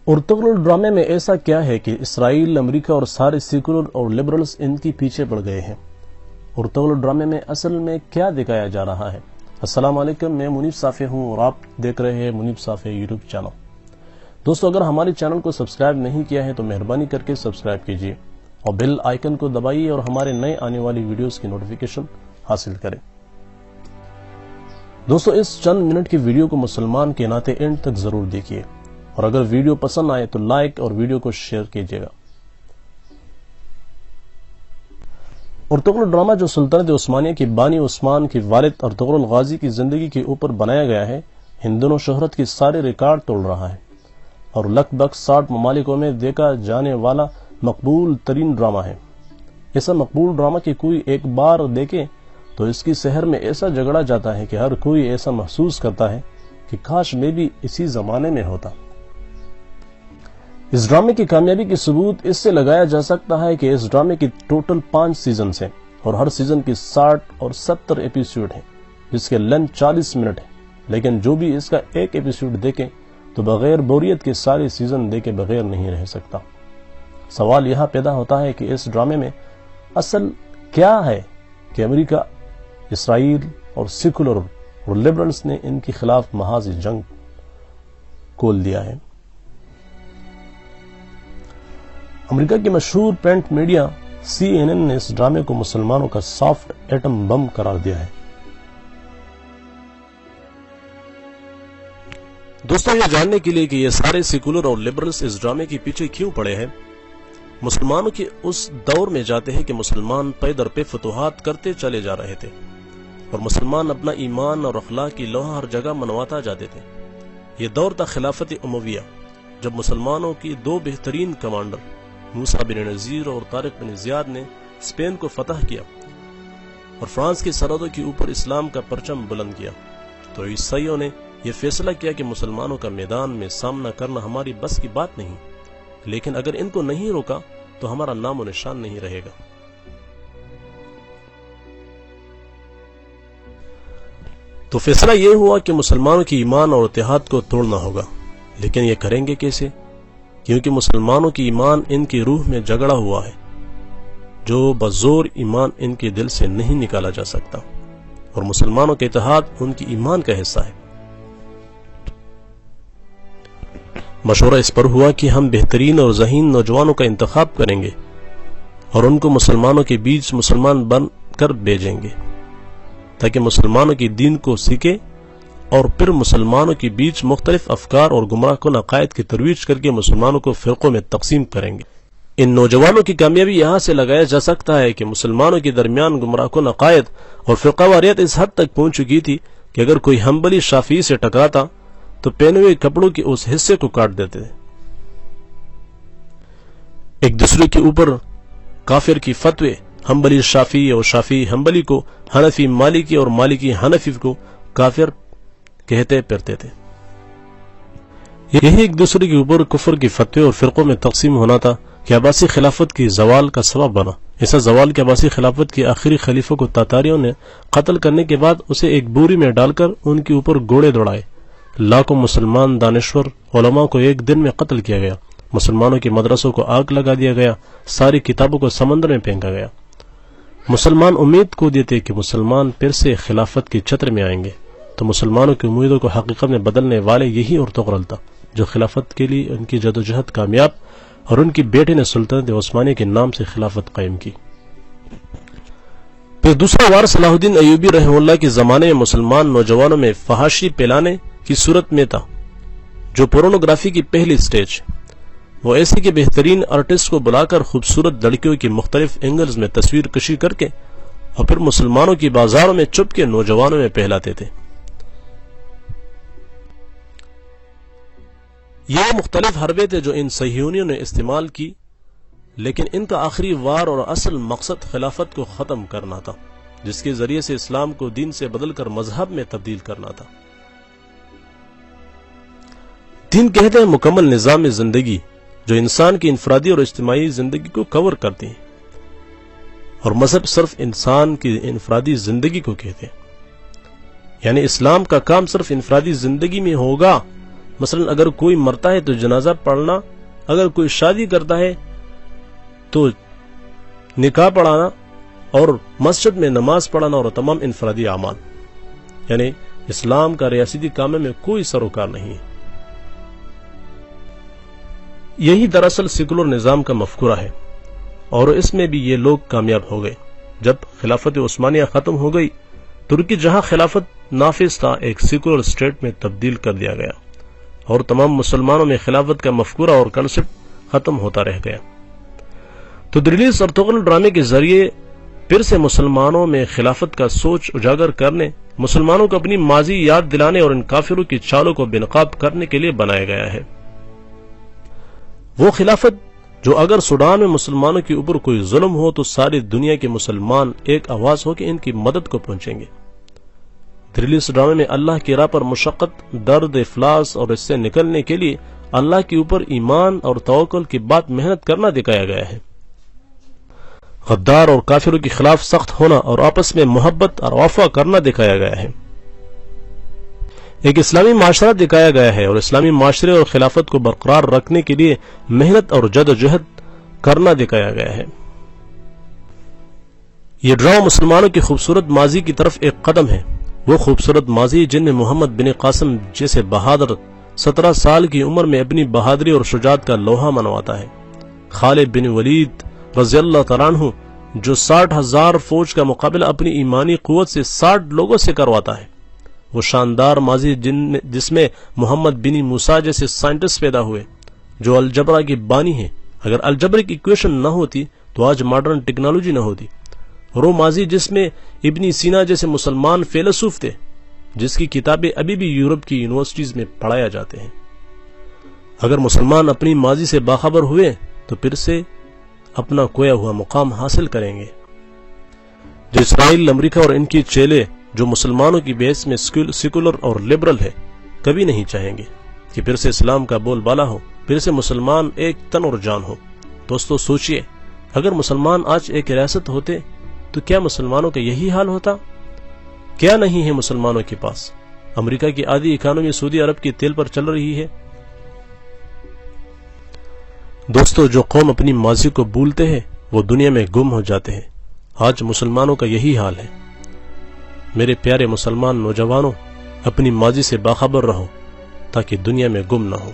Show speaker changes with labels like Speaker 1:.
Speaker 1: Ertugrul ڈرامے میں ایسا کیا ہے کہ اسرائیل، امریکہ اور سارے سیکولر اور لبرلز ان کی پیچھے پڑ گئے ہیں؟ ارطغرل ڈرامے میں اصل میں کیا دکھایا جا رہا ہے؟ السلام علیکم، میں منیب صافی ہوں اور آپ دیکھ رہے ہیں منیب صافی یوٹیوب چینل۔ دوستو، اگر ہمارے چینل کو سبسکرائب نہیں کیا ہے تو مہربانی کر کے سبسکرائب کیجیے اور بیل آئیکن کو دبائیے اور ہمارے نئے آنے والی ویڈیوز کی نوٹیفیکیشن حاصل کریں۔ دوستو، اس چند منٹ کی ویڈیو کو مسلمان کے ناطے اینڈ تک ضرور دیکھیے اور اگر ویڈیو پسند آئے تو لائک اور ویڈیو کو شیئر کیجیے گا۔ ارطغرل ڈرامہ جو سلطنت عثمانیہ کی بانی عثمان کے والد ارطغرل غازی کی زندگی کے اوپر بنایا گیا ہے، ان دنوں شہرت کے سارے ریکارڈ توڑ رہا ہے اور لگ بھگ 60 ممالکوں میں دیکھا جانے والا مقبول ترین ڈرامہ ہے۔ ایسا مقبول ڈرامہ کہ کوئی ایک بار دیکھے تو اس کی سحر میں ایسا جگڑا جاتا ہے کہ ہر کوئی ایسا محسوس کرتا ہے کہ کاش میں بھی اسی زمانے میں ہوتا۔ اس ڈرامے کی کامیابی کی ثبوت اس سے لگایا جا سکتا ہے کہ اس ڈرامے کی ٹوٹل 5 سیزنز ہیں اور ہر سیزن کی 60 اور 70 ایپیسوڈ ہیں، جس کے لینتھ 40 منٹ ہے، لیکن جو بھی اس کا ایک ایپیسوڈ دیکھے تو بغیر بوریت کے سارے سیزن دیکھے بغیر نہیں رہ سکتا۔ سوال یہاں پیدا ہوتا ہے کہ اس ڈرامے میں اصل کیا ہے کہ امریکہ، اسرائیل اور سیکولر اور لبرلز نے ان کے خلاف محاذ جنگ کھول دیا ہے۔ امریکہ کی مشہور پرنٹ میڈیا CNN نے اس ڈرامے کو مسلمانوں کا سافٹ ایٹم بم قرار دیا ہے۔ دوستوں، یہ جاننے کے لیے کہ یہ سارے سیکولر اور لبرلز اس ڈرامے کے پیچھے کیوں پڑے ہیں، مسلمانوں کے اس دور میں جاتے ہیں کہ مسلمان پے در پہ فتوحات کرتے چلے جا رہے تھے اور مسلمان اپنا ایمان اور اخلاق کی لوہا ہر جگہ منواتا جاتے تھے۔ یہ دور تھا خلافت امویہ، جب مسلمانوں کی 2 بہترین کمانڈر موسیٰ بن نذیر اور طارق بن زیاد نے اسپین کو فتح کیا اور فرانس کی سرحدوں کے اوپر اسلام کا پرچم بلند کیا۔ تو عیسائیوں نے یہ فیصلہ کیا کہ مسلمانوں کا میدان میں سامنا کرنا ہماری بس کی بات نہیں، لیکن اگر ان کو نہیں روکا تو ہمارا نام و نشان نہیں رہے گا۔ تو فیصلہ یہ ہوا کہ مسلمانوں کی ایمان اور اتحاد کو توڑنا ہوگا، لیکن یہ کریں گے کیسے؟ کیونکہ مسلمانوں کی ایمان ان کی روح میں جگڑا ہوا ہے، جو بزور ایمان ان کے دل سے نہیں نکالا جا سکتا، اور مسلمانوں کا اتحاد ان کی ایمان کا حصہ ہے۔ مشورہ اس پر ہوا کہ ہم بہترین اور ذہین نوجوانوں کا انتخاب کریں گے اور ان کو مسلمانوں کے بیچ مسلمان بن کر بھیجیں گے تاکہ مسلمانوں کی دین کو سیکھے اور پھر مسلمانوں کے بیچ مختلف افکار اور گمراہ کن عقائد کی ترویج کر کے مسلمانوں کو فرقوں میں تقسیم کریں گے۔ ان نوجوانوں کی کامیابی یہاں سے لگایا جا سکتا ہے کہ مسلمانوں کے درمیان گمراہ کن عقائد اور فرقہ واریت اس حد تک پہنچ چکی تھی کہ اگر کوئی حنبلی شافعی سے ٹکراتا تو پہنے ہوئے کپڑوں کے اس حصے کو کاٹ دیتے تھے۔ ایک دوسرے کے اوپر کافر کی فتوے، حنبلی شافعی اور شافعی حنبلی کو، حنفی مالکی اور مالکی حنفی کو کافر کہتے پھرتے تھے۔ یہی ایک دوسرے کے اوپر کفر کی فتوے اور فرقوں میں تقسیم ہونا تھا کہ عباسی خلافت کی زوال کا سبب بنا۔ ایسا زوال کہ عباسی خلافت کے آخری خلیفہ کو تاتاریوں نے قتل کرنے کے بعد اسے ایک بوری میں ڈال کر ان کے اوپر گھوڑے دوڑائے۔ لاکھوں مسلمان دانشور علماء کو ایک دن میں قتل کیا گیا، مسلمانوں کے مدرسوں کو آگ لگا دیا گیا، ساری کتابوں کو سمندر میں پھینکا گیا۔ مسلمان امید کو دیتے کہ مسلمان پھر سے خلافت کی چھتر میں آئیں گے، تو مسلمانوں کی امیدوں کو حقیقت میں بدلنے والے یہی ارطغرل تھا، جو خلافت کے لیے ان کی جدوجہد کامیاب اور ان کی بیٹے نے سلطنت عثمانیہ کے نام سے خلافت قائم کی۔ پھر دوسرا وار صلاح الدین ایوبی رحمہ اللہ کے زمانے میں مسلمان نوجوانوں میں فحاشی پھیلانے کی صورت میں تھا، جو پورنوگرافی کی پہلی سٹیج۔ وہ ایسے کہ بہترین آرٹسٹ کو بلا کر خوبصورت لڑکیوں کی مختلف اینگلز میں تصویر کشی کر کے اور پھر مسلمانوں کی بازاروں میں چھپ کے نوجوانوں میں پہلاتے تھے۔ یہ مختلف حربے تھے جو ان صہیونیوں نے استعمال کی، لیکن ان کا آخری وار اور اصل مقصد خلافت کو ختم کرنا تھا، جس کے ذریعے سے اسلام کو دین سے بدل کر مذہب میں تبدیل کرنا تھا۔ دین کہتے ہیں مکمل نظام زندگی جو انسان کی انفرادی اور اجتماعی زندگی کو کور کرتی ہے، اور مذہب صرف انسان کی انفرادی زندگی کو کہتے ہیں۔ یعنی اسلام کا کام صرف انفرادی زندگی میں ہوگا مثلا اگر کوئی مرتا ہے تو جنازہ پڑھنا، اگر کوئی شادی کرتا ہے تو نکاح پڑھانا، اور مسجد میں نماز پڑھانا، اور تمام انفرادی اعمال. یعنی اسلام کا ریاستی کاموں میں کوئی سروکار نہیں ہے. یہی دراصل سیکولر نظام کا مفکورہ ہے، اور اس میں بھی یہ لوگ کامیاب ہو گئے. جب خلافت عثمانیہ ختم ہو گئی، ترکی جہاں خلافت نافذ تھا ایک سیکولر اسٹیٹ میں تبدیل کر دیا گیا، اور تمام مسلمانوں میں خلافت کا مفکورہ اور کنسپٹ ختم ہوتا رہ گیا. تو دریلیس ارطغرل ڈرامے کے ذریعے پھر سے مسلمانوں میں خلافت کا سوچ اجاگر کرنے، مسلمانوں کو اپنی ماضی یاد دلانے اور ان کافروں کی چالوں کو بے نقاب کرنے کے لیے بنایا گیا ہے. وہ خلافت جو اگر سوڈان میں مسلمانوں کے اوپر کوئی ظلم ہو تو ساری دنیا کے مسلمان ایک آواز ہو کے ان کی مدد کو پہنچیں گے. دریلیس ڈرامے میں اللہ کی راہ پر مشقت، درد، افلاس اور اس سے نکلنے کے لیے اللہ کے اوپر ایمان اور توکل کی بات محنت کرنا دکھایا گیا ہے. غدار اور کافروں کے خلاف سخت ہونا اور آپس میں محبت اور وفا کرنا دکھایا گیا ہے. ایک اسلامی معاشرہ دکھایا گیا ہے، اور اسلامی معاشرے اور خلافت کو برقرار رکھنے کے لیے محنت اور جدوجہد کرنا دکھایا گیا ہے. یہ ڈرامہ مسلمانوں کی خوبصورت ماضی کی طرف ایک قدم ہے. وہ خوبصورت ماضی جن میں محمد بن قاسم جیسے بہادر 17 سال کی عمر میں اپنی بہادری اور شجاعت کا لوہا منواتا ہے. خالد بن ولید رضی اللہ تعالیٰ عنہ جو 60,000 فوج کا مقابلہ اپنی ایمانی قوت سے 60 لوگوں سے کرواتا ہے. وہ شاندار ماضی جس میں محمد بن موسیٰ جیسے سائنٹسٹ پیدا ہوئے جو الجبرا کی بانی ہیں. اگر الجبرک ایکویشن نہ ہوتی تو آج ماڈرن ٹیکنالوجی نہ ہوتی. اور وہ ماضی جس میں ابن سینا جیسے مسلمان فیلسوف تھے جس کی کتابیں ابھی بھی یورپ کی یونیورسٹیز میں پڑھایا جاتے ہیں. اگر مسلمان اپنی ماضی سے باخبر ہوئے تو پھر سے اپنا کھویا ہوا مقام حاصل کریں گے. جو اسرائیل، امریکہ اور ان کی چیلے جو مسلمانوں کی بیس میں سیکولر اور لبرل ہے کبھی نہیں چاہیں گے کہ پھر سے اسلام کا بول بالا ہو، پھر سے مسلمان ایک تن اور جان ہو. دوستو سوچئے، اگر مسلمان آج ایک ریاست ہوتے تو کیا مسلمانوں کا یہی حال ہوتا؟ کیا نہیں ہے مسلمانوں کے پاس؟ امریکہ کی آدھی اکانومی سعودی عرب کی تیل پر چل رہی ہے. دوستو جو قوم اپنی ماضی کو بھولتے ہیں وہ دنیا میں گم ہو جاتے ہیں. آج مسلمانوں کا یہی حال ہے. میرے پیارے مسلمان نوجوانوں، اپنی ماضی سے باخبر رہو تاکہ دنیا میں گم نہ ہو.